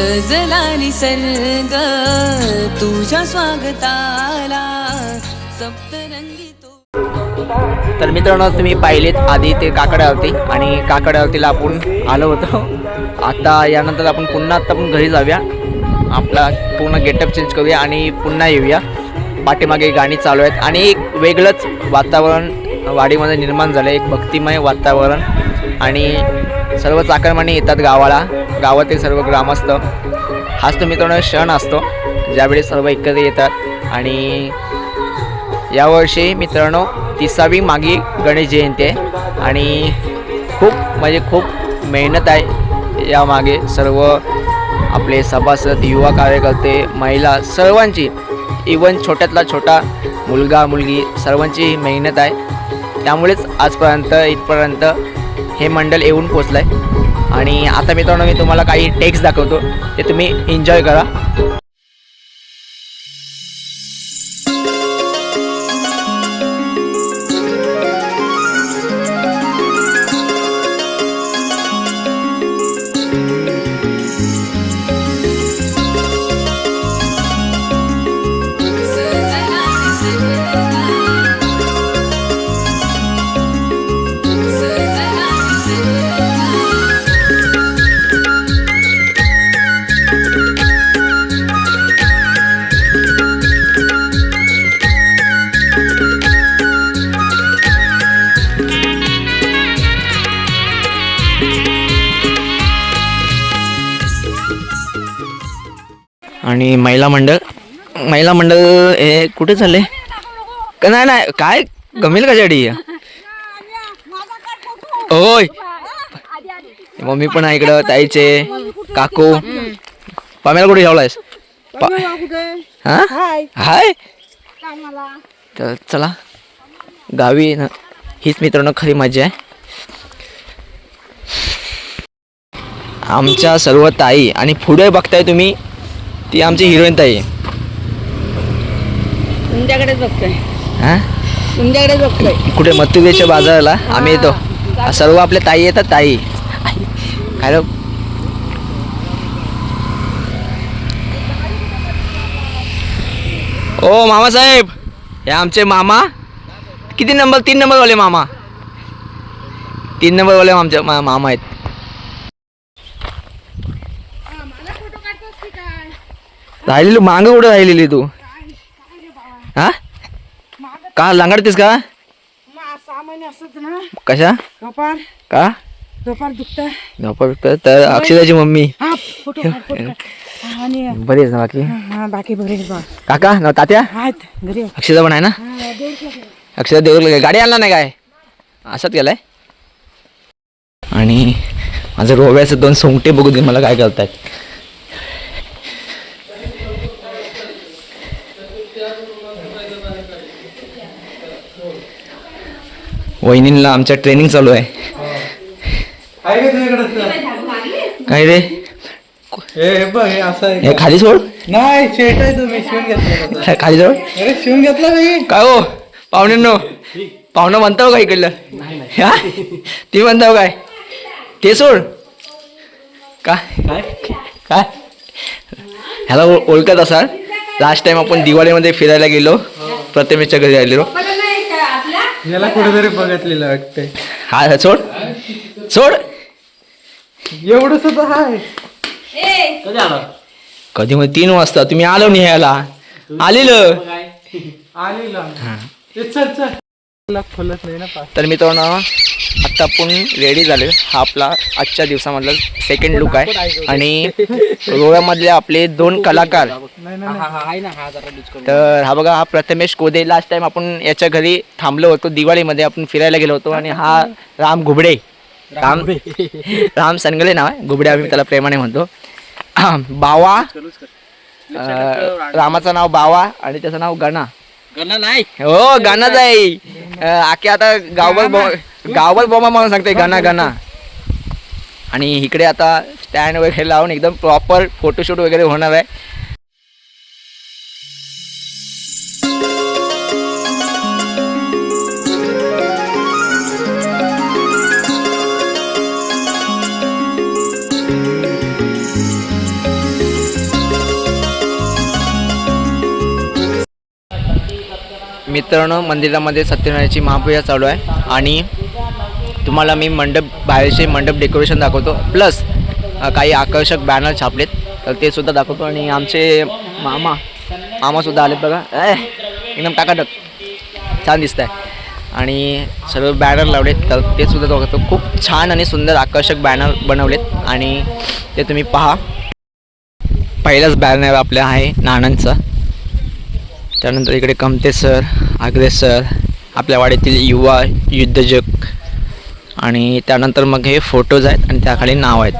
सजला निसर्ग तुझ्या स्वागताला सप्तरंगी तो। तर मित्रांनो तुम्ही पाहिलेत आधी ते काकड्यावरती आणि काकड्यावरतीला आपण आलो होतो. आता यानंतर आपण पुन्हा आपण घरी जाऊया, आपला पूर्ण गेटअप चेंज करूया आणि पुन्हा येऊया. पाठीमागे गाणी चालू आहेत आणि एक वेगळंच वातावरण वाडीमध्ये निर्माण झालं, एक भक्तिमय वातावरण आणि सर्व चाकरमानी येतात गावाला, गावातील सर्व ग्रामस्थ. हाच तो मित्रांनो क्षण असतो ज्यावेळी सर्व एकत्र येतात. आणि यावर्षी मित्रांनो 30वी मागी गणेश जयंती आहे आणि खूप मेहनत आहे यामागे. सर्व आपले सभासद, युवा कार्यकर्ते, महिला सर्वांची, इवन छोट्यातला छोटा मुलगा मुलगी सर्वांची मेहनत आहे. त्यामुळेच आजपर्यंत इथपर्यंत हे मंडळ येऊन पोचलं आहे. आणि आता मित्रांनो मी तुम्हाला काही टेक्स्ट दाखवतो, ते तुम्ही एन्जॉय करा. आणि महिला मंडळ हे कुठे चालले का? नाही काय गमेल का जडी होय. मम्मी पण आहे इकडं, ताईचे काकू. पाम्याला कुठे ठेवलायस? हा हाय. तर चला गावी ना, हीच मित्रांनो खरी मजा आहे. आमच्या सर्व ताई आणि पुढे बघताय तुम्ही ती आमची हिरोईन ताई आहे. तुमच्याकडेच बघतोय. हा तुमच्याकडेच बघतोय. कुठे मथुरेच्या बाजाराला आम्ही येतो, सर्व आपल्या ताई येतात. ताई हॅलो. ओ मामासाहेब, हे आमचे मामा. किती नंबर? 3 नंबरवाले मामा. 3 नंबरवाले आमचे मामा आहेत. राहिलेली मांग कुठे राहिलेली तू? हा का लांगडतेस का? कशा का झोपा? तर अक्षदाची मम्मी बरी आहे ना? बाकी काका न तात्या अक्षदा पण आहे ना? अक्षदा देऊ गाडी आणला नाही काय? असंच गेलाय. आणि माझं रोव्याचं 2 सोंगटे बघू दे मला काय करतायत. वहिनींना आमच्या ट्रेनिंग चालू आहे. काय रे हे खाली सोड. नाही शेट आहे तुम्ही शिवून घेतला. खाली सोड. अरे शिवून घेतला भाई. काय हो पाहुण्यांनो, पाहुणं म्हणताव का इकडलं? हा ती म्हणताव काय? ते सोड. काय ह्याला ओळखत असाल, लास्ट टाइम आपण दिवाळीमध्ये फिरायला गेलो, प्रथमेशच्या घरी आलेलो. याला कुठेतरी बघितलेलं वाटतंय. हा सोड सोड. एवढं सुद्धा हाय. कधी मग 3 वाजता तुम्ही आलो न्यायला. आलेलं खोलत नाही ना. तर मित्रांनो आत्ता आपण रेडी झाले. हा आपला आजच्या दिवसामधला सेकंड लुक आहे आणि गोव्यामधले आपले 2 कलाकार. तर हा बघा, हा प्रथमेश कोदे. लास्ट टाइम आपण याच्या घरी थांबलो होतो, दिवाळीमध्ये आपण फिरायला गेलो होतो. आणि हा राम घुबडे, राम सनगले नाव आहे, घुबडे आम्ही त्याला प्रेमाने म्हणतो. बावा, रामाचं नाव बावा आणि त्याचं नाव गणा. नाही हो गाणाच आहे. आखे आता गावभर बोमा म्हणून सांगते गाणा. आणि इकडे आता स्टँड वगैरे लावून एकदम प्रॉपर फोटोशूट वगैरे होणार आहे. मित्रांनो मंदिरामध्ये सत्यनारायणाची महापूजा चालू आहे आणि तुम्हाला मी बाहेरचे मंडप डेकोरेशन दाखवतो, प्लस काही आकर्षक बॅनर छापलेत तर ते सुद्धा दाखवतो. आणि आमचे मामासुद्धा आलेत बघा, एकदम टाकाटक छान दिसत आहे. आणि सर्व बॅनर लावलेत तर ते सुद्धा दाखवतो. खूप छान आणि सुंदर आकर्षक बॅनर बनवलेत आणि ते तुम्ही पहा. पहिलाच बॅनर आपल्या आहे नानांचा, त्यानंतर इकडे कमते सर, आग्रे सर, आपल्या वाडीतील युवा युद्धजक, आणि त्यानंतर मग हे फोटोज आहेत आणि त्याखाली नाव आहेत.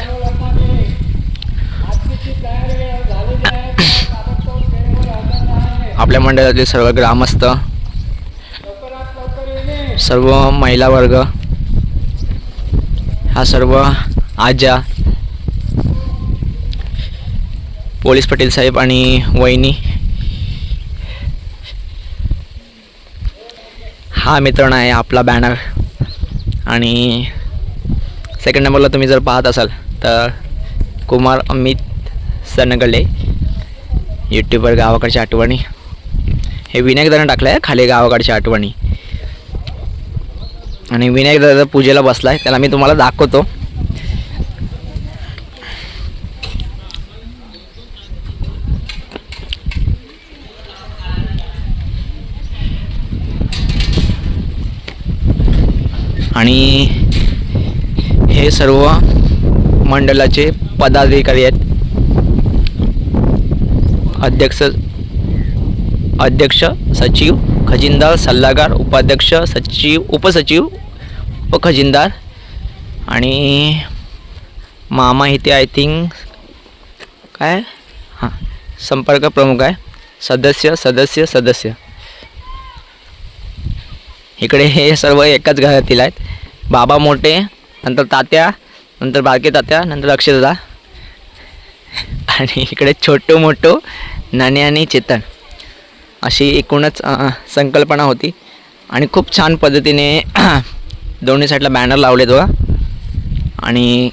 आपल्या मंडळातले सर्व ग्रामस्थ, सर्व महिला वर्ग, हा सर्व आजा, पोलीस पाटील साहेब आणि वहिनी. हा मित्रांनो आहे आपला बॅनर. आणि सेकंड नंबरला तुम्ही जर पाहत असाल तर कुमार अमित सनगले, यूट्यूबवर गावाकडच्या आठवणी. हे विनायक दादा टाकलं आहे खाली गावाकडच्या आठवणी. आणि विनायक दादा पूजेला बसला आहे, त्याला मी तुम्हाला दाखवतो. आणि हे सर्व मंडळाचे पदाधिकारी आहेत. अध्यक्ष, सचिव, खजिनदार, सल्लागार, उपाध्यक्ष, सचिव, उपसचिव व खजिनदार. आणि मामा इथे आय थिंक काय संपर्क प्रमुख आहे. सदस्य इकडे हे सर्व एकाच घरातील आहेत. बाबा मोठे, नंतर तात्या, नंतर बारके तात्या, नंतर अक्षरदा, आणि इकडे छोटू मोठू नाणे आणि चेतन. अशी एकूणच संकल्पना होती आणि खूप छान पद्धतीने दोन्ही साईडला बॅनर लावलेत बघा. आणि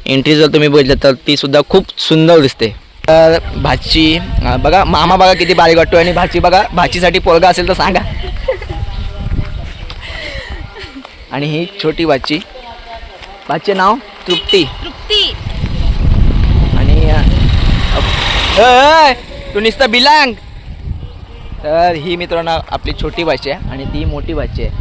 एंट्री जर तुम्ही बघितलं तर तीसुद्धा खूप सुंदर दिसते. तर भाची बघा, मामा बघा किती बारीक वाटतो, आणि भाची बघा, भाचीसाठी पोरगा असेल तर सांगा. आणि ही छोटी भाची नाव तृप्ती. आणि तू नुसतं बिलांग. तर ही मित्रांनो आपली छोटी भाची आहे आणि ती मोठी भाची आहे.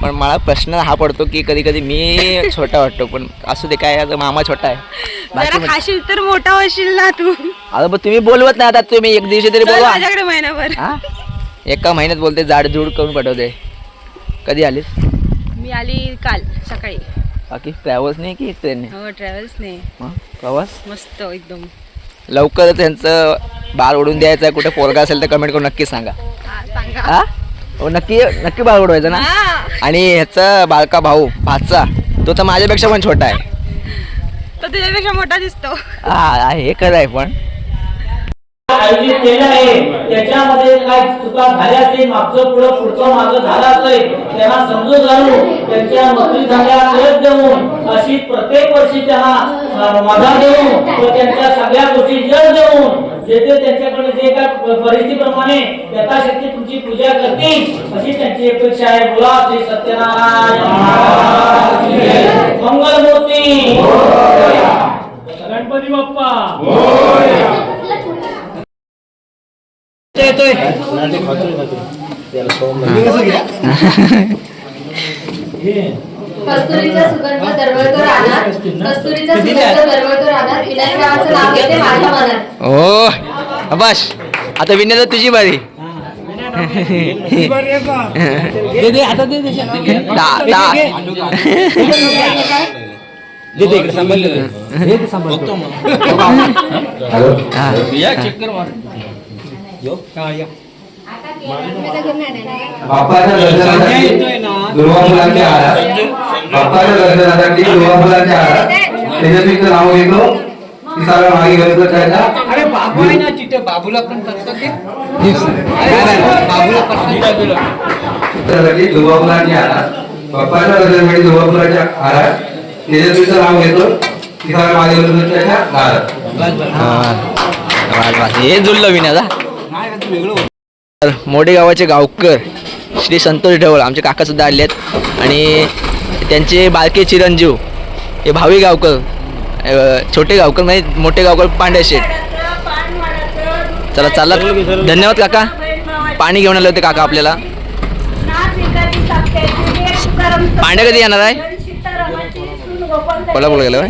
पण मला प्रश्न हा पडतो की कधी कधी मी छोटा वाटतो, पण असू दे, काय आता मामा छोटा आहे. जरा खाशील तर मोठा होशील ना तू. आता पण तुम्ही बोलवत नाही, आता तुम्ही एक दिवशी तरी बोलवा. माझ्याकडे महिनाभर. एका महिन्यात बोलते जाडजूड करून पाठवते. कधी आलीस? मी आली काल सकाळी. बाकी ट्रॅव्हल्सने की ट्रेनने? हो, ट्रॅव्हल्सने. प्रवास मस्त एकदम. लवकरच त्यांचं बाळ उडून द्यायचं आहे. कुठे पोरगा असेल तर कमेंट करून नक्की सांगा. सांगा. हो, नक्की बाळ उडवायचं ना. आणि ह्याचा बाळका भाऊ भाचा तो तर माझ्यापेक्षा पण छोटा आहे. तो तुझ्यापेक्षा मोठा दिसतो. हा, हे खरं आहे. पण आयोजित केलं आहे त्याच्यामध्ये काय चुका झाल्या असतील, पुढचं मागं झालं असेल, त्यांना समजून घालून त्यांच्या नोकरी झाल्या परत देऊन अशी प्रत्येक वर्षी त्यांना मदत देऊन व त्यांच्या सगळ्या गोष्टी जर देऊन जेथे त्यांच्याकडे जे काय परिस्थितीप्रमाणे यथाशक्ती तुमची पूजा करतील अशी त्यांची अपेक्षा आहे. बोला श्री सत्यनारायण मंगलमूर्ती गणपती बाप्पा. येतोय कस्तुरीचा सुगंध दरवळतो राहणार, कस्तुरीचा सुगंध दरवळतो राहणार, विनायकाचं नाव येते माझ्या मनात. ओ बस, आता विनय तुझी बारी. बाप्पाच्या दर्शनासाठी दुर्वा फुलांचे हार, बाप्पाच्या दर्शनासाठी दुर्वा फुलांचे हार, त्याच्यात नाव घेतो की सगळं मागे घेतो त्याच्या. अरे बाबू आहे ना चिठ्ठ्या, बाबूला पण करतात ते. बाबूला त्याच्यासाठी दुर्वा फुलांचे हार, बाप्पाच्या दर्शनासाठी दुर्वा फुलांच्या हार, त्याच्यात नाव घेतो की सगळं मागे घेतो त्याच्या दारात. हे जुळलं विनयाचा. तर मोडे गावाचे गावकर श्री संतोष ढवळ आमचे काकासुद्धा आले आहेत आणि त्यांचे बालके चिरंजीव हे भावी गावकर छोटे गावकर म्हणजे मोठे गावकर पांडे शेठ. चला चालला धन्यवाद काका. पाणी घेऊन आले होते काका आपल्याला. पांडे कधी येणार आहे? कोल्हापूर गेलो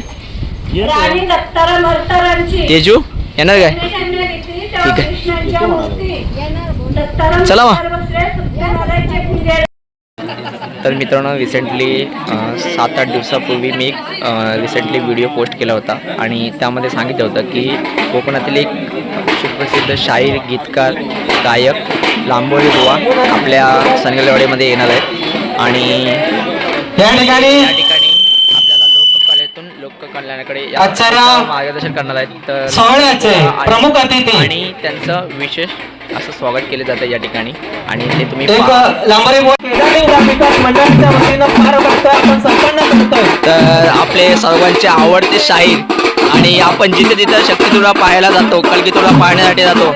तेजू येणार काय? ठीक आहे चला मग. तर मित्रांनो रिसेंटली 7-8 दिवसापूर्वी मी एक रिसेंटली व्हिडिओ पोस्ट केला होता आणि त्यामध्ये सांगितलं होतं की कोकणातील एक सुप्रसिद्ध शाहीर गीतकार गायक लांबोळी बुवा आपल्या सनगलवाडीमध्ये येणार आहेत आणि या ठिकाणी आपल्याला लोककल्याणाकडे मार्गदर्शन करणार आहेत. तर प्रमुख अतिथी आणि त्यांचं विशेष असं स्वागत केलं जातं या ठिकाणी आणि ते तुम्ही तर आपले सर्वांचे आवडते शाहीर आणि आपण जिथे तिथं शक्तितुरा पाहायला जातो, कलगीतुरा पाहण्यासाठी जातो.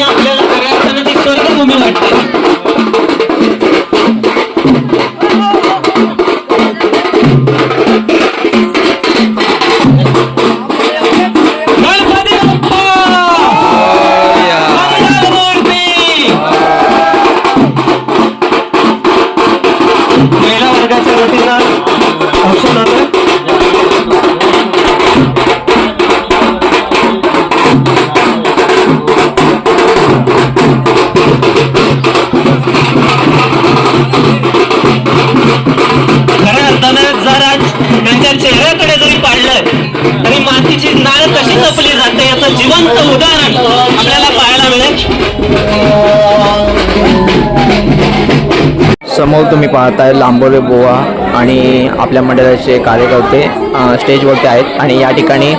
आपल्याला पर्यटनाची स्वर्गभूमी वाटते. महिला वर्गाच्या वतीनं औषध आलं. त्यांच्या चेहऱ्याकडे जरी पाडलं तरी मातीची नाळ कशी जपली जाते याचं जिवंत उदाहरण आपल्याला पाहायला मिळेल. समोर तुम्ही पाहताय लांबोरे बुवा आणि आपल्या मंडळाचे कार्यकर्ते स्टेजवरती आहेत आणि या ठिकाणी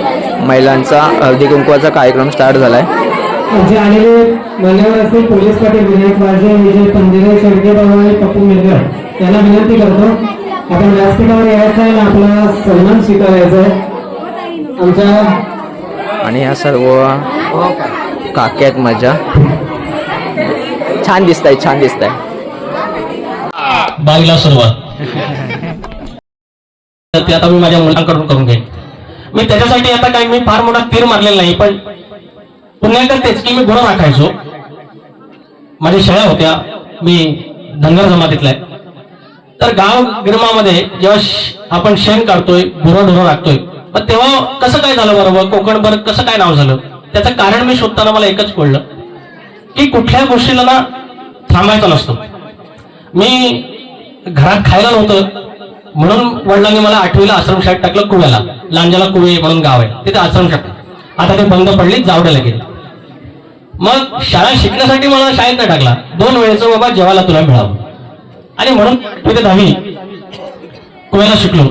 महिलांचा हळदी कुंकवाचा कार्यक्रम स्टार्ट झाला आहे. जे आलेले मान्यवर असतील पोलीस पाटील विनायक वाजे, विजय पंदिरे, शेडगे बाबा आणि पप्पू मेघर यांना विनंती करतो आपण व्यासपीठावर यायचं आहे, आपला सन्मान स्वीकारायचा आहे आमच्या. आणि ह्या सर्व काक्यात मजा छान दिसत आहे, छान दिसत आहे. बाईला सुरुवात ते आता मी माझ्या मुलांकडून करून घेईन. मी त्याच्यासाठी आता काही मी फार मोठा तीर मारलेला नाही, पण पुन्हा करतेच की मी गुन्हा राखायचो. माझ्या शाळा होत्या, मी धनगर जमातीतला आहे. तर गाव गिरमामध्ये जेव्हा आपण शेण काढतोय, गुरं राखतोय, पण तेव्हा कसं काय झालं बरोबर कोकणभर कसं काय नाव झालं त्याचं कारण मी शोधताना मला एकच कळलं की कुठल्या गोष्टीला ना थांबायचं नसतं. मी घरात खायला नव्हतं म्हणून वडिलांनी मला 8वीला आश्रमशाळेत टाकलं, कुव्याला, लांजाला कुवे म्हणून गाव आहे तिथे आश्रमशाळा. आता ते बंद पडली, जावड्याला गेली. मग शाळा शिकण्यासाठी मला शाळेत नाही टाकला, 2 वेळेचं बाबा जेवायला तुला मिळावं आणि म्हणून तिथे 10वी कुव्याला शिकलो,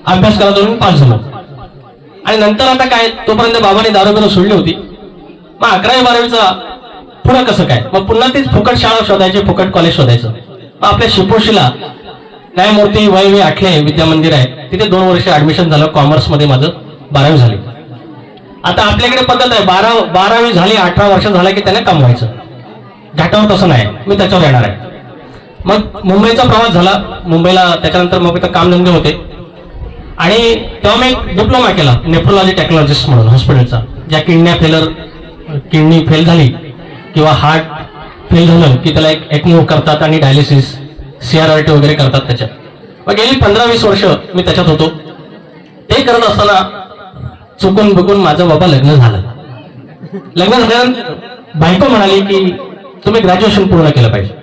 अभ्यास करत होऊन पास झालो. आणि नंतर आता काय तोपर्यंत बाबांनी दारू बिरू सोडली होती. मग 11वी 12वीचा पुढं कसं काय, मग पुन्हा तीच फुकट शाळा शोधायची, फुकट कॉलेज शोधायचं. मग आपल्या शिपोशीला न्यायमूर्ती वैवी आठले विद्या मंदिर आहे, तिथे 2 वर्ष ऍडमिशन झालं. कॉमर्समध्ये माझं 12वी झाली. आता आपल्याकडे पद्धत आहे 12वी झाली 18 वर्ष झाला की त्याने कमवायचं. घाटावर तसं नाही, मी त्याच्यावर येणार आहे. मग मुंबईचा प्रवास झाला, मुंबईला त्याच्यानंतर मग इथं कामधंदे होते आणि तेव्हा मी एक डिप्लोमा केला नेफ्रोलॉजी टेक्नॉलॉजिस्ट म्हणून हॉस्पिटलचा. ज्या किडनी फेल झाली किंवा हार्ट फेल झालं की त्याला एक ECMO करतात आणि डायलिसिस CRRT वगैरे करतात त्याच्यात. मग गेली 15-20 वर्ष मी त्याच्यात होतो. ते करत असताना चुकून बुकून माझं बाबा लग्न झालं. लग्न झाल्यानंतर बायको म्हणाली की तुम्ही ग्रॅज्युएशन पूर्ण केलं पाहिजे.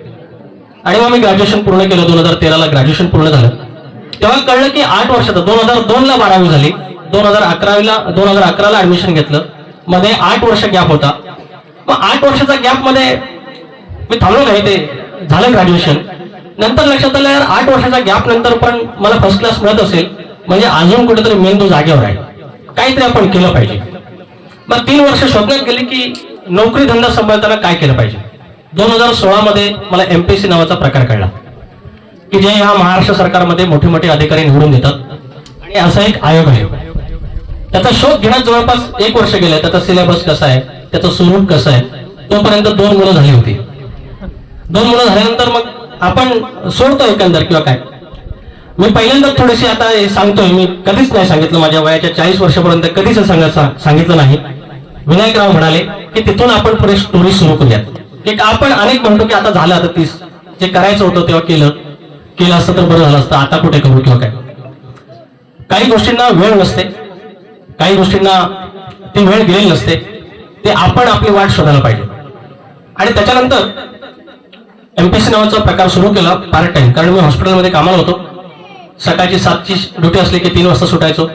आणि मग मी ग्रॅज्युएशन पूर्ण केलं. 2013ला ग्रॅज्युएशन पूर्ण झालं तेव्हा कळलं की 8 वर्षाचा 2002ला 12वी झाली, 2011ला ऍडमिशन घेतलं, मध्ये 8 वर्ष गॅप होता. मग 8 वर्षाचा गॅप मध्ये मी थांबलो नाही, ते झालं ग्रॅज्युएशन. नंतर लक्षात आलं यार 8 वर्षाच्या गॅप नंतर पण मला फर्स्ट क्लास मिळत असेल म्हणजे अजून कुठेतरी मेंदू जागेवर आहे, काहीतरी आपण केलं पाहिजे. मग 3 वर्ष शोधण्यात गेली की नोकरी धंदा सांभाळताना काय केलं पाहिजे. 2016 मध्ये मला MPSC नावाचा प्रकार कळला की जे ह्या महाराष्ट्र सरकारमध्ये मोठे मोठे अधिकारी निवडून देतात आणि असा एक आयोग आहे. त्याचा शोध घेण्यात जवळपास 1 वर्ष गेलं. त्याचा सिलेबस कसा आहे, त्याचं स्वरूप कसं आहे, तोपर्यंत 2 मुलं झाली होती. 2 मुलं झाल्यानंतर मग आपण सोडतो एकंदर किंवा काय. मी पहिल्यांदा थोडीशी आता हे सांगतोय, मी कधीच नाही सांगितलं माझ्या वयाच्या 40 वर्षापर्यंत कधीच सांगितलं नाही. विनायकराव म्हणाले की तिथून आपण पुढे स्टोरी सुरू करूयात. की आपण अनेक म्हणतो की आता झालं, आता 30 जे करायचं होतं तेव्हा केलं असतं तर बरं झालं असतं, आता कुठे करू किंवा काय. काही गोष्टींना वेळ नसते, काही गोष्टींना ती वेळ गेलेली नसते, ते आपण आपली वाट शोधायला पाहिजे. आणि त्याच्यानंतर MPSC नावाचा प्रकार सुरू केला पार्ट टाइम, कारण मी हॉस्पिटलमध्ये कामाला होतो. सकाळची 7ची ड्युटी असली की 3 वाजता सुटायचो,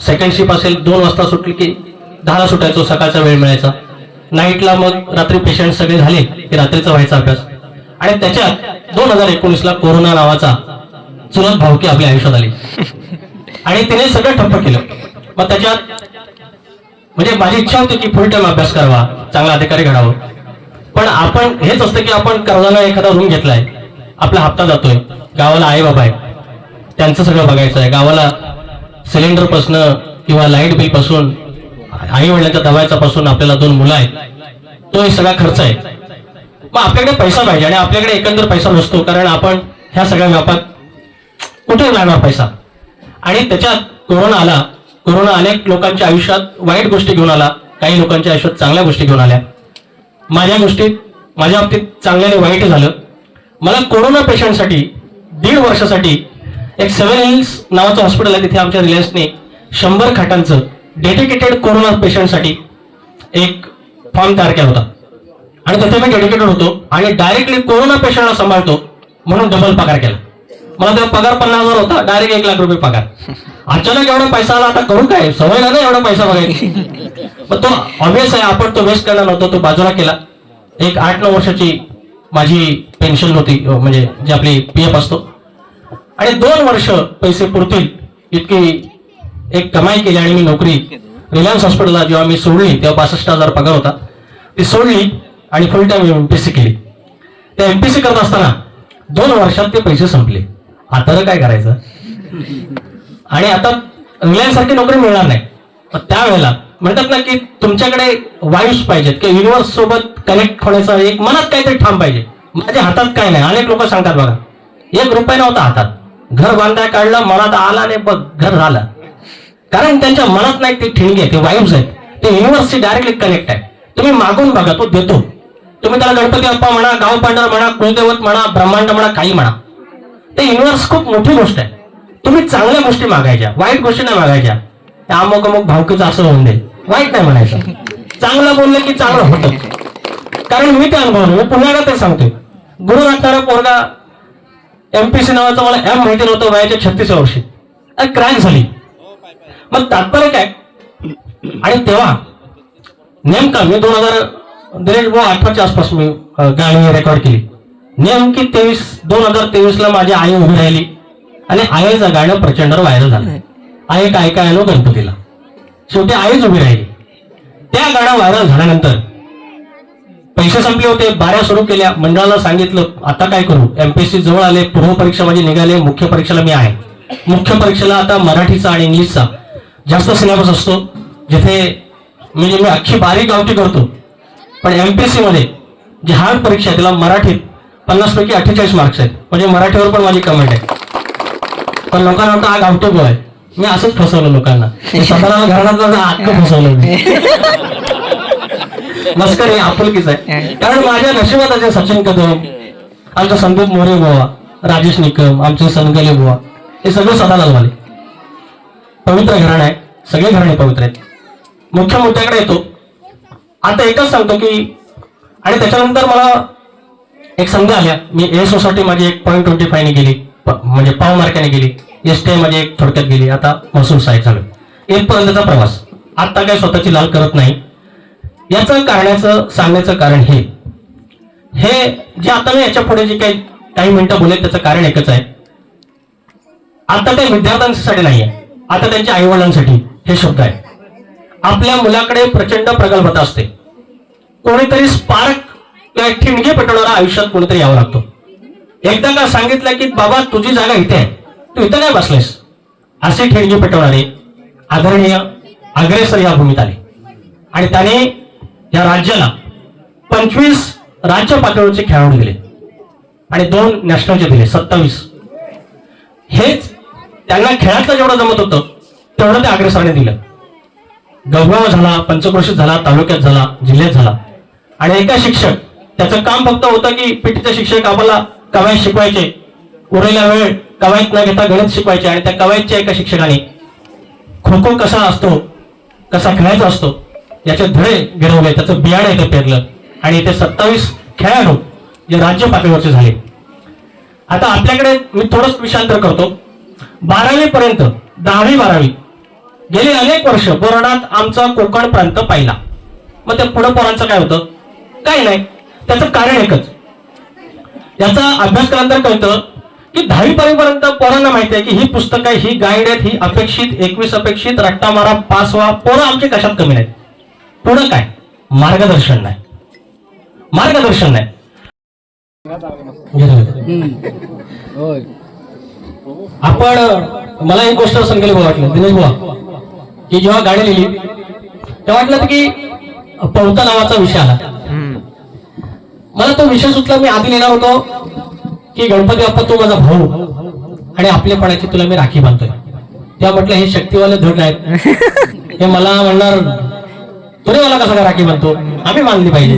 सेकंड शिफ्ट असेल 2 वाजता सुटली की 10ला सुटायचो, सकाळचा वेळ मिळायचा. नाईटला मग रात्री पेशंट सगळे झाले की रात्रीचा व्हायचा अभ्यास. आणि त्याच्यात 2019ला कोरोना नावाचा चुलत भावकी आपल्या आयुष्यात आली आणि तिने सगळं ठप्प केलं. मग त्याच्यात म्हणजे माझी इच्छा होती की फुल टाइम अभ्यास करावा, चांगला अधिकारी घडावं. पण आपण हेच असतं की आपण कर्जाला एखादा रूम घेतलाय, आपला हप्ता जातोय, गावाला आई बाबा आहे त्यांचं सगळं बघायचं आहे, गावाला सिलेंडर पासून किंवा लाईट बिल पासून आई वडिलांच्या दवायचा पासून आपल्याला 2 मुलं आहेत, तो एक सगळा खर्च आहे. मग आपल्याकडे पैसा पाहिजे आणि आपल्याकडे एकंदर पैसा नसतो, कारण आपण ह्या सगळ्या व्यापात कुठे मिळणार पैसा. आणि त्याच्यात कोरोना आला. कोरोना अनेक लोकांच्या आयुष्यात वाईट गोष्टी घेऊन आला, काही लोकांच्या आयुष्यात चांगल्या गोष्टी घेऊन आल्या. माझ्या बाबतीत चांगल्याने वाईट झालं. मला कोरोना पेशंटसाठी 1.5 वर्षासाठी एक 7 हिल्स नावाचं हॉस्पिटल आहे, तिथे आमच्या रिलायन्सने 100 खाटांचं डेडिकेटेड कोरोना पेशंटसाठी एक फॉर्म तयार केला होता आणि तिथे मी डेडिकेटेड होतो आणि डायरेक्टली कोरोना पेशंटला सांभाळतो म्हणून डबल पगार केला. मला तेव्हा पगार 50,000 होता, डायरेक्ट 1 लाख रुपये पगार. अचानक एवढा पैसा आला, आता करू काय, सवय नाही एवढा पैसा बघायची. पण तो ऑब्विस आहे, आपण तो वेस्ट करणार नव्हतो, तो बाजूला केला. एक 8-9 वर्षाची माझी पेन्शन होती, म्हणजे जी आपली PF असतो. आणि 2 वर्ष पैसे पुरतील इतकी एक कमाई केली आणि मी नोकरी रिलायन्स हॉस्पिटलला जेव्हा मी सोडली तेव्हा 62,000 पगार होता, ती सोडली आणि फुल टाइम MPSC केली. त्या MPSC करत असताना 2 वर्षात ते पैसे संपले. आता काय करायचं. आणि आता रिलायन्स सारखी नोकरी मिळणार नाही. त्यावेळेला म्हणतात ना की तुमच्याकडे वाईब्स पाहिजेत की युनिव्हर्स सोबत कनेक्ट होण्याचा एक मनात काहीतरी ठाम पाहिजे. माझ्या हातात काय नाही. अनेक लोक सांगतात बघा 1 रुपया नव्हता हातात, घर बांधाय काढलं, मनात आला आणि बघ घर झालं. कारण त्यांच्या मनात नाही, ते ठिणगी आहे, ते वाईब्स आहेत, ते युनिव्हर्सशी डायरेक्टली कनेक्ट आहे. तुम्ही मागून बघा, तो देतो. तुम्ही त्याला गणपती बाप्पा म्हणा, गाव पांढरा म्हणा, कुलदैवत म्हणा, ब्रह्मांड म्हणा, काही म्हणा, ते युनिव्हर्स खूप मोठी गोष्ट आहे. तुम्ही चांगल्या गोष्टी मागायच्या, वाईट गोष्टी नाही मागायच्या. अमुक अमुक भावकीचं असं होऊन दे, वाईट नाही म्हणायचं. चांगलं बोललं की चांगलं होतं. कारण मी ते अनुभवलं, मी पुन्हा ते सांगतोय. गुरु लागणारा पोरगा MPSC नावाचा मला M माहिती नव्हतं वयाच्या 36व्या वर्षी क्रॅक झाली. मग तात्पर्य काय. आणि तेव्हा नेमका मी 2018च्या आसपास मी गाणी रेकॉर्ड केली. नेमकी 2023ला माझी आई उभी राहिली आणि आईचं गाणं प्रचंड व्हायरल झालं. आई काय काय आलो गणपतीला, शेवटी आईच उभी राहिली. त्या गाणं व्हायरल झाल्यानंतर पैसे संपले होते, बाऱ्या सुरू केल्या. मंडळाला सांगितलं आता काय करू, MPSC जवळ आले, पूर्व परीक्षा माझी निघाले, मुख्य परीक्षेला मी आहे. मुख्य परीक्षेला आता मराठीचा आणि इंग्लिशचा जास्त सिलेबस असतो, जिथे मी अख्खी बारी गावठी करतो. पण MPSC मध्ये जी हार्ड परीक्षा आहे त्याला मराठीत 50 पैकी 48 मार्क्स आहेत. म्हणजे मराठीवर पण माझी कमेंट आहे. पण लोकांना वाटतं हा गावतो गो आहे. मी असंच फसवलं लोकांना, स्वतःला घरात अख्खं फसवलं मी. मस्करी आपुलकीच आहे. कारण माझ्या नशिबात सचिन कदम, आमचा संदीप मोरे बुवा, राजेश निकम, आमचे सनगले बुवा, हे सगळे स्वतःला झाले. पवित्र घराणं आहे, सगळे घराणे पवित्र आहेत. मुख्य मुद्द्याकडे येतो. आता एकच सांगतो की, आणि त्याच्यानंतर मला एक संधी आल्या. मी A सोसायटी माझी 1.25 ने गेली, म्हणजे पाव मार्काने गेली. एसटी मध्ये एक थोडक्यात गेली, आता महसूल सहाय्यक झालं. इथपर्यंतचा प्रवास. आता काय स्वतःची लाल करत नाही. याचं सांगण्याचं कारण हे जे आता मी याच्या पुढे जे काही मिनिटं बोलेल त्याचं कारण एकच आहे. आता काही विद्यार्थ्यांसाठी नाहीये, आता त्यांच्या आई वडिलांसाठी हे शब्द आहे. आपल्या मुलाकडे प्रचंड प्रगल्भता असते. कोणीतरी स्पार्क किंवा ठिणगी पेटवणारा आयुष्यात कोणीतरी यावं लागतो. एकदा का सांगितलं की बाबा तुझी जागा इथे आहे, तू इथं काय बसलेस, असे ठिणगी पेटवणारे आदरणीय अग्रेसर या भूमीत आले आणि त्याने या राज्याला 25 राज्य पातळीवरचे खेळाडू दिले आणि 2 नॅशनलचे दिले, 27. हेच त्यांना खेळातलं जेवढं जमत होतं तेवढं ते अग्रेसराने दिलं. गावगाव झाला, पंचक्रोशीत झाला, तालुक्यात झाला, जिल्ह्यात झाला. आणि एका शिक्षक, त्याचं काम फक्त होतं की पीटीचे शिक्षक आम्हाला कवायत शिकवायचे, उरलेला वेळ कवायत न घेता गणित शिकवायचे. आणि त्या कवायतच्या एका शिक्षकाने खो खो कसा असतो, कसा खेळायचा असतो याचे धडे गिरवले, त्याचं बियाणं इथे पेरलं आणि इथे 27 खेळाडू जे राज्य पातळीवरचे झाले. आता आपल्याकडे मी थोडंच विषयांतर करतो. 12वी पर्यंत, 10वी 12वी गेली अनेक वर्ष बोर्डात आमचा कोकण प्रांत पाहिला. मग त्या पुढे पोरांचं काय होतं? काही नाही. त्याचं कारण एकच, याचा अभ्यास केल्यानंतर कळतं की 10वी पर्यंत पोरांना माहिती आहे की ही पुस्तकं, ही गाईड आहेत, ही अपेक्षित 21 अपेक्षित, रट्टा मारा पास व्हा. पोरं आमचे कशात कमी नाहीत. पुढं काय? मार्गदर्शन नाही. मार्गदर्शन नाही. आपण, मला एक गोष्ट सांगायला वाटलं दिनेश बुवा, की जेव्हा गाडी लिहिली तेव्हा वाटलं की पवता नावाचा विषय आला. मला तो विषय सुचला. मी आधी लिहिणार होतो की गणपती बाप्पा तू माझा भाऊ आणि आपलेपणाची तुला मी राखी बांधतोय. तेव्हा म्हटलं हे शक्तीवाले धड आहेत, हे मला म्हणणार तुने मला कसा काय राखी बांधतो, आम्ही बांधली पाहिजे.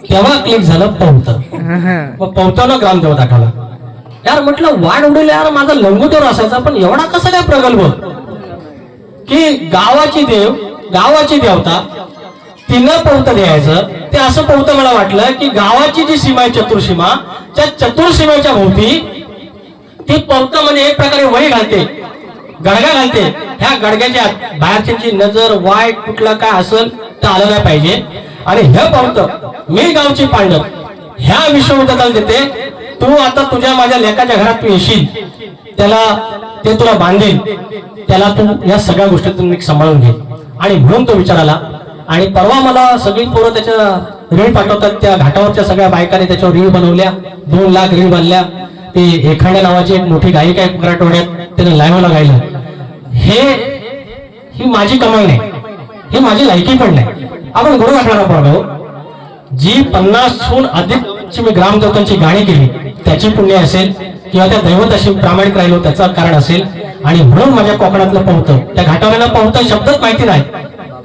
तेव्हा क्लिक झालं पवत. मग पवतानं ग्रामदेव दाखवला. यार म्हटलं वाढ उडेल यार, माझा लंगोदर असायचा पण एवढा कसा काय प्रगल्भ की गावाची देवता तिनं पवत द्यायचं. ते असं पवत मला वाटलं की गावाची जी सीमा आहे चतुर्सीमा, त्या चतुर्सीमेच्या भोवती ती पवत म्हणजे एक प्रकारे वही घालते, गडगा घालते. ह्या गडग्याच्या बाहेरची नजर वाईट कुठला काय असेल तर आलं नाही पाहिजे. आणि हे पवत मी गावची पांडव ह्या विश्वविद्यालयाला देते. तू आता तुझ्या माझ्या लेकाच्या घरात तू येशील, त्याला ते तुला बांधेल, त्याला तू या सगळ्या गोष्टीतून सांभाळून घे. आणि म्हणून तो विचार आला. आणि परवा मला सगळी पोरं त्याच्या रील पाठवतात. त्या घाटावरच्या सगळ्या बायकांनी त्याच्यावर रील बनवल्या, 2 लाख रील बनल्या. ते एखाद्या नावाची एक मोठी गायिका आहे मराठवाड्यात, त्यानं लाईव्हला गायलं. ही माझी कमाई नाही, ही माझी लायकी पण नाही. आपण गुरु वाटणार पाहतो. जी 50हून अधिकची मी ग्रामदेवतांची गाणी केली त्याची पुण्य असेल किंवा त्या दैवताशी प्रामाणिक राहिलो त्याचं कारण असेल. आणि म्हणून माझ्या कोकणातलं पवतं, त्या घाटावरला पवतं शब्दच माहिती नाही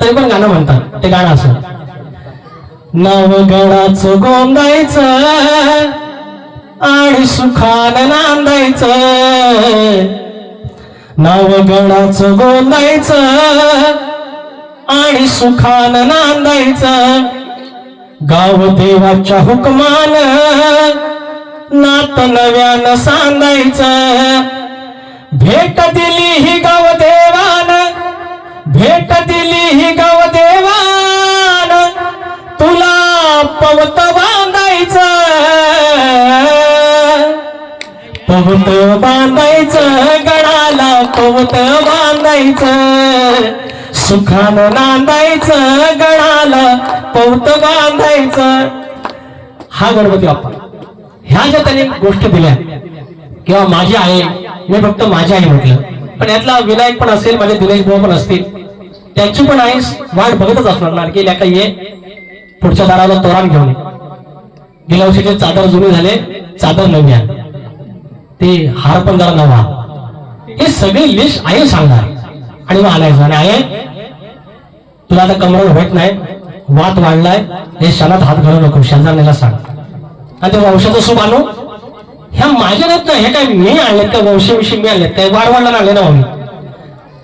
तरी पण गाणं म्हणतात. ते गाणं असं, नवगडाचं गोंदायचं आणि सुखानं नांदायचं, नवगडाचं गोंदायचं आणि सुखानं नांदायचं, गाव देवाच्या हुकमान नात नव्यानं सांदायचं. भेट दिली ही गाव देवान, भेट दिली ही गाव देवान, तुला पवत बांधायचं, पवत बांधायचं, गडाला पवत बांधायचं, सुखानं नांदायचं, गडाला पवत बांधायचं. हा गणपती बाप्पा ह्या ज्या त्याने गोष्टी दिल्या किंवा माझी आहे, मी फक्त माझी आई म्हटलं, पण यातला विनायक पण असेल, माझे दिनेश भाऊ पण असतील, त्यांची पण आई वाट बघतच असणार की लेका ये पुढच्या दाराला तोरण घेऊन ये. गेल्या वर्षीचे चादर जुनी झाले, चादर नवी आहे, ते हार पण जरा नवा. हे सगळी लिस्ट आई सांगणार आणि मग आणायचं. आणि आई तुला आता कमरण होत नाही, वात वाढलाय, हे क्षणात हात घालू नको, शेजारण्याला सांग. आणि ते वंशाचं सूप आणू, ह्या माझ्या नाहीत ना, हे काय मी आणलेत का, वंशाविषयी मी आणलेत काय, वाढवायला आणले ना आम्ही,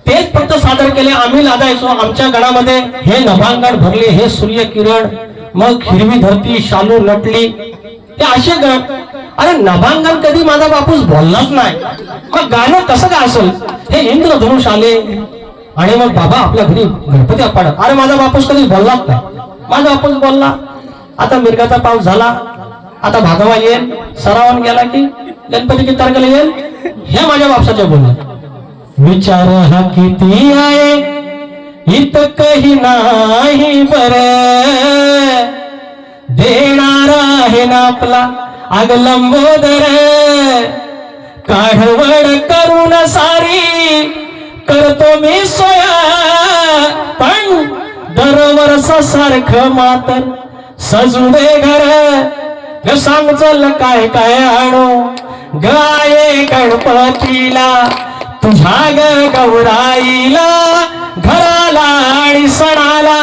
तेच फक्त सादर केले. आम्ही लादायचो आमच्या गणामध्ये, हे नभांगण भरले, हे सूर्य किरण, मग हिरवी धरती शालू नटली, हे असे गण. अरे नभांगण कधी माझा बापूस बोललाच नाही, मग गाणं कसं काय असेल? हे इंद्रधनुष आले आणि मग बाबा आपल्या घरी गणपती अप्पाडा, अरे माझा बापूस कधी बोललाच नाही, माझा बापूस बोलला. आता मिरगाचा पाऊस झाला, आता भागवा येईल, सरावान गेला की गणपती किती तारखेला येईल हे माझ्या बापसाच्या बोलला. विचार हा किती आहे इतकही नाही बर, देणारा आहे ना आपला आगलंबोदर, काढवड करून सारी करतो मी सोया, पण दरवर्ष सारखं मातर सजू दे घर, सांग चल काय काय आणू गाये गणपतीला तुझ्या ग गौराईला, घराला आणि सणाला.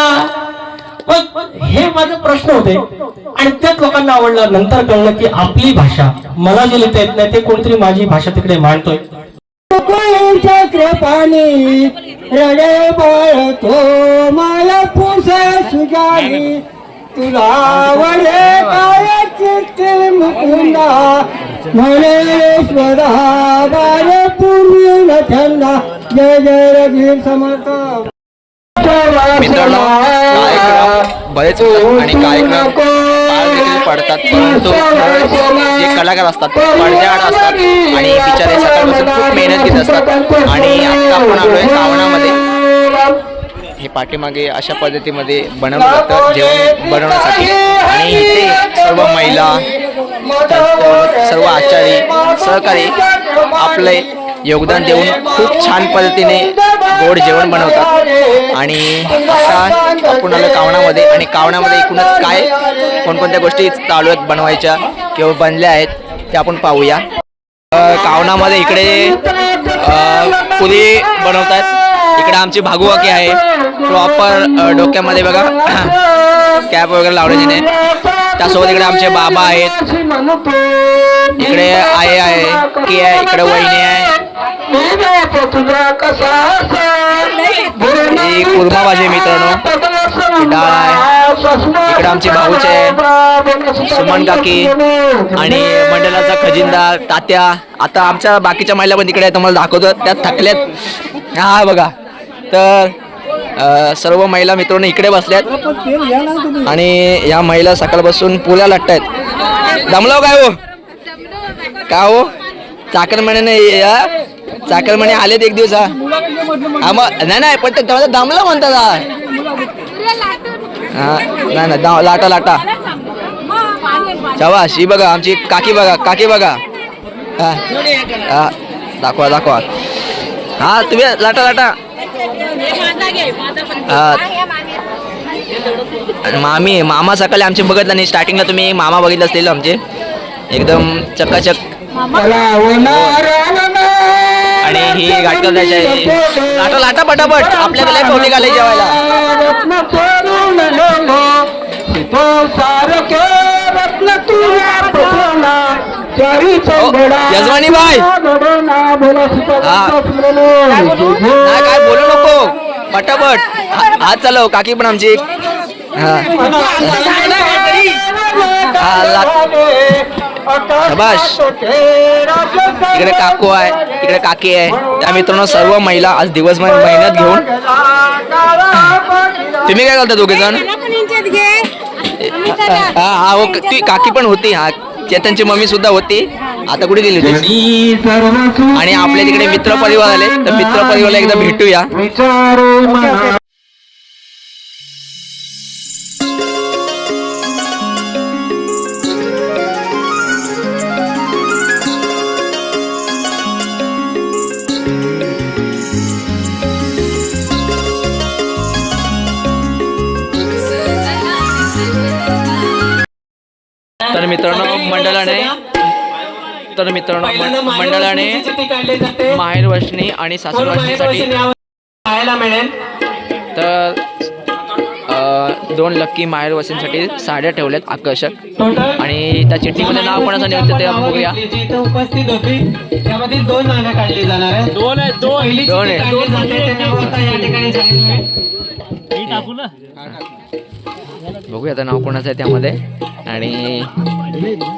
मग हे माझे प्रश्न होते आणि त्याच लोकांना आवडलं. नंतर कळलं की आपली भाषा मला जे लिहिता येत नाही ते कोणतरी माझी भाषा तिकडे मांडतोय. कृपाने रडे बाळतो मला पुसा सुजानी, तुला वडे काय चित्ते मुकुंदा, मनेश्वरा बाळे पूर्ण थंडा, जय जय रघुवीर समर्थ. मित्रांनो, कार्यक्रम बरेच आणि कार्यक्रम पार देखील पडतात, परंतु जे कलाकार असतात ते पडद्याआड असतात आणि बिचारे सकाळपासून खूप मेहनत घेत असतात. आणि आता आपण आलोय कावणामध्ये. हे पाठीमागे अशा पद्धतीमध्ये बनवलं जातं जेवण बनवण्यासाठी आणि इथे सर्व महिला, सर्व आचारी, सहकारी आपले योगदान देऊन खूप छान पद्धतीने गोड जेवण बनवतात. आणि आता आपण आलो कावणामध्ये आणि कावणामध्ये एकूणच काय कोणकोणत्या गोष्टी चालू आहेत बनवायच्या किंवा बनल्या आहेत ते आपण पाहूया. कावणामध्ये इकडे पुरी बनवतात. इकडे आमची भागुवाकी आहे, प्रॉपर डोक्यामध्ये बघा कॅप वगैरे लावण्याची नाही. त्यासोबत इकडे आमचे बाबा आहेत, इकडे आई आहे, की आहे, इकडे वहिनी आहे. ही कुर्मा भाजी मित्रांनो, डाळ आहे. इकडे आमची भाऊचे आहे, सुमन काकी आणि मंडळाचा खजिनदार तात्या. आता आमच्या बाकीच्या महिला पण तिकडे तुम्हाला दाखवतो, त्यात थकल्यात. हा बघा, तर सर्व महिला मित्रांनो इकडे बसल्यात आणि या महिला सकाळपासून पुऱ्या लाटतायत. दमलो काय हो, का हो? चाकरमाने नाही, चाकरमाने आलेत एक दिवस. हा मग नाही पण ते दमलं म्हणतात. हा नाही लाटा लाटा शाबाश. ही बघा आमची काकी, बघा काकी बघा. हा दाखवा दाखवा. हा तुम्ही लाटा लाटा. मामी मामा सकाळी आमचे बघितलं नाही, स्टार्टिंगला तुम्ही मामा बघितलं असलेलं आमचे एकदम चकाचक. आणि ही गाठकर द्यायची लाटा लाटा पटापट, आपल्याकडे पवली घालाय जेवायला. यजमानी बाय नाही काय बोलू नको, पटापट हात चालव. काकी पण आमची शाबाश. इकडे काकू आहे, इकडे काकी आहे. त्या मित्रांनो सर्व महिला आज दिवसभर मेहनत घेऊन. तुम्ही काय करता दोघे जण? हा हो, ती काकी पण होती. हा चेतनची मम्मी सुद्धा होती, आता कुठे गेली होती? आणि आपल्या तिकडे मित्र परिवार आले, तर मित्र परिवारला एकदा भेटूया. तर मंडळाने माहेर वर्षणी आणि सासर वर्षणीसाठी तर 2 लक्की माहेर वर्षणीसाठी साड्या ठेवल्यात आकर्षक. आणि त्या चिठ्ठीमध्ये नाव कोणाचं निमित्त ते बघूया. उपस्थित होती त्यामध्ये 2 नाणे काढली जाणार आहेत. 2 बघूया आता नाव कोणाचं आहे त्यामध्ये. आणि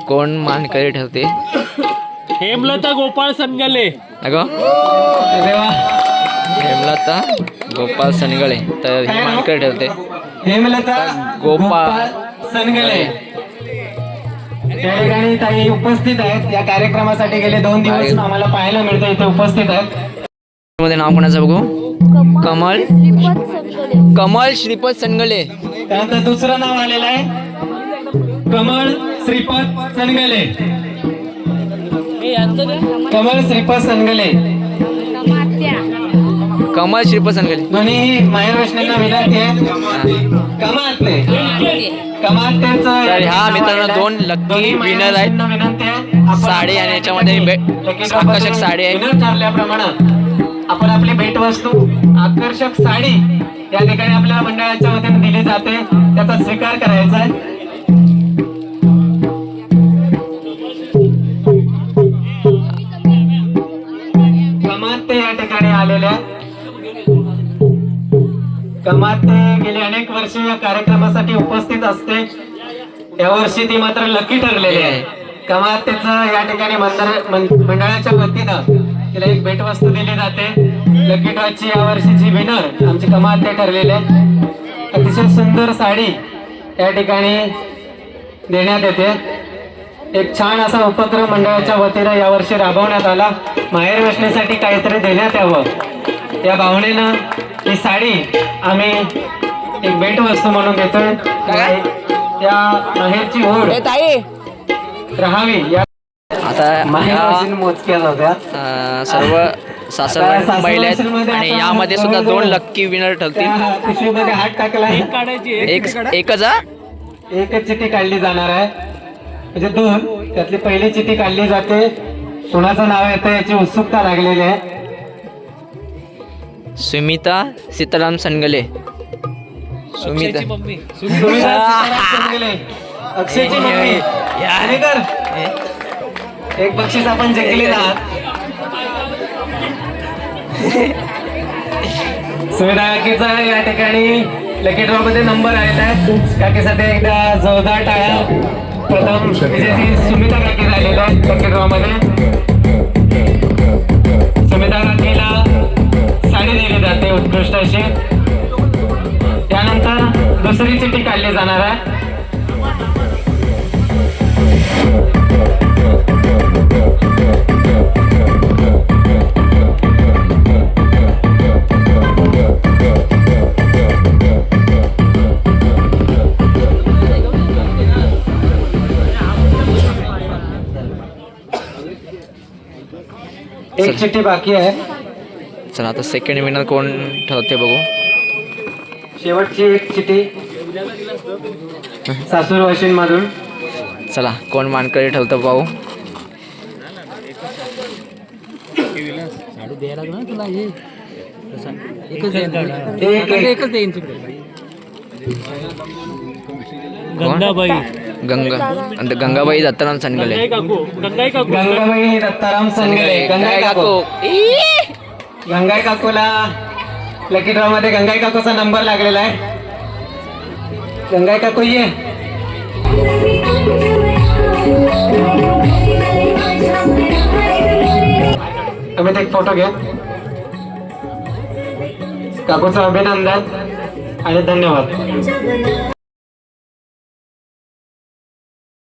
कोण मानकरी ठरते? हेमलता गोपाळ सनगले. अगं हेमलता गोपाळ सनगळे, तर हे मानकरी ठरते. हेमलता गोपाळ सनगले त्या ठिकाणी ताई उपस्थित आहेत या कार्यक्रमासाठी. गेले 2 दिवस आम्हाला पाहायला मिळतं इथे उपस्थित आहेत. मध्ये नाव कोणाचं बघू? कमल श्रीपद सनगले. त्यानंतर दुसरं नाव आलेलं आहे कमळ श्रीपद सनगले. कमळ श्रीपद सनगले कमल श्रीपद सनगले. दोन्ही माहेर वैष्णवांना विनंती आहे. कमाते तर ह्या मित्रांनो 2 लकी विनर आहेत. विनंती आहे साडी आणि याच्यामध्ये आकर्षक साडी आहे. विनर ठरल्याप्रमाणे आपण आपली भेटवस्तू आकर्षक साडी या ठिकाणी आपल्या मंडळाच्या वतीने दिली जाते, त्याचा स्वीकार करायचा आहे. कमाते या ठिकाणी आलेल्या कमाते गेली अनेक वर्षे या कार्यक्रमासाठी उपस्थित असते. यावर्षी ती मात्र लकी ठरलेली आहे. कमातेचं या ठिकाणी मंडळाच्या वतीनं तिला एक भेटवस्तू दिली जाते. लकी ड्रॉची यावर्षीची विनर आमची कमाते ठरलेली आहे. अतिशय सुंदर साडी या ठिकाणी देण्यात येते. एक छान असा उपक्रम मंडळाच्या वतीनं यावर्षी राबवण्यात आला. माहेर वैष्णवीसाठी काहीतरी देण्यात यावं या भावनेनं ही साडी आम्ही एक भेटवस्तू म्हणून देतोय. त्या माहेरची ओढ राहावी या आता माहेर मोजक्या होत्या. सर्व सासर महिला आहेत आणि यामध्ये सुद्धा 2 लक्की विनर ठरतील. पिशवीमध्ये हात टाकला एकच एकच चिठ्ठी काढली जाणार आहे, म्हणजे 2. त्यातली पहिली चिठ्ठी काढली जाते. कुणाचं नाव येतं याची उत्सुकता लागलेली आहे. सुमिता सीताराम सनगले. सुमिता सनगले, अक्षयची मम्मी. एक बक्षीस आपण जिंकले आहात. सुविधा काकीचा या ठिकाणी लकी ड्रॉ मध्ये नंबर आलेला आहे. काकीसाठी एकदा जोरदार टाळ्या. प्रथम विजेती सुमिता काकी झालेल्या आहेत लकी ड्रॉ मध्ये. सुमिता काकीला साडी दिली जाते उत्कृष्ट अशी. त्यानंतर दुसरी चिठ्ठी काढली जाणार आहे. एक चिठ्ठी बाकी आहे. चला आता सेकंड विनर कोण ठरते बघू. शेवटची एक चिठ्ठी सासूर वाशिन मधून. चला कोण मानकरी ठरतं पाहू. गंगाबाई दत्ताराम सनगले. गंगाबाई दत्ताराम सनगले. गंगाई काकू. गंगाई काकूला लकी ड्रॉ मध्ये गंगाई काकूचा नंबर लागलेला आहे. गंगाई काकू ये. तुम्ही एक फोटो घ्या. काकूचं अभिनंदन आणि धन्यवाद.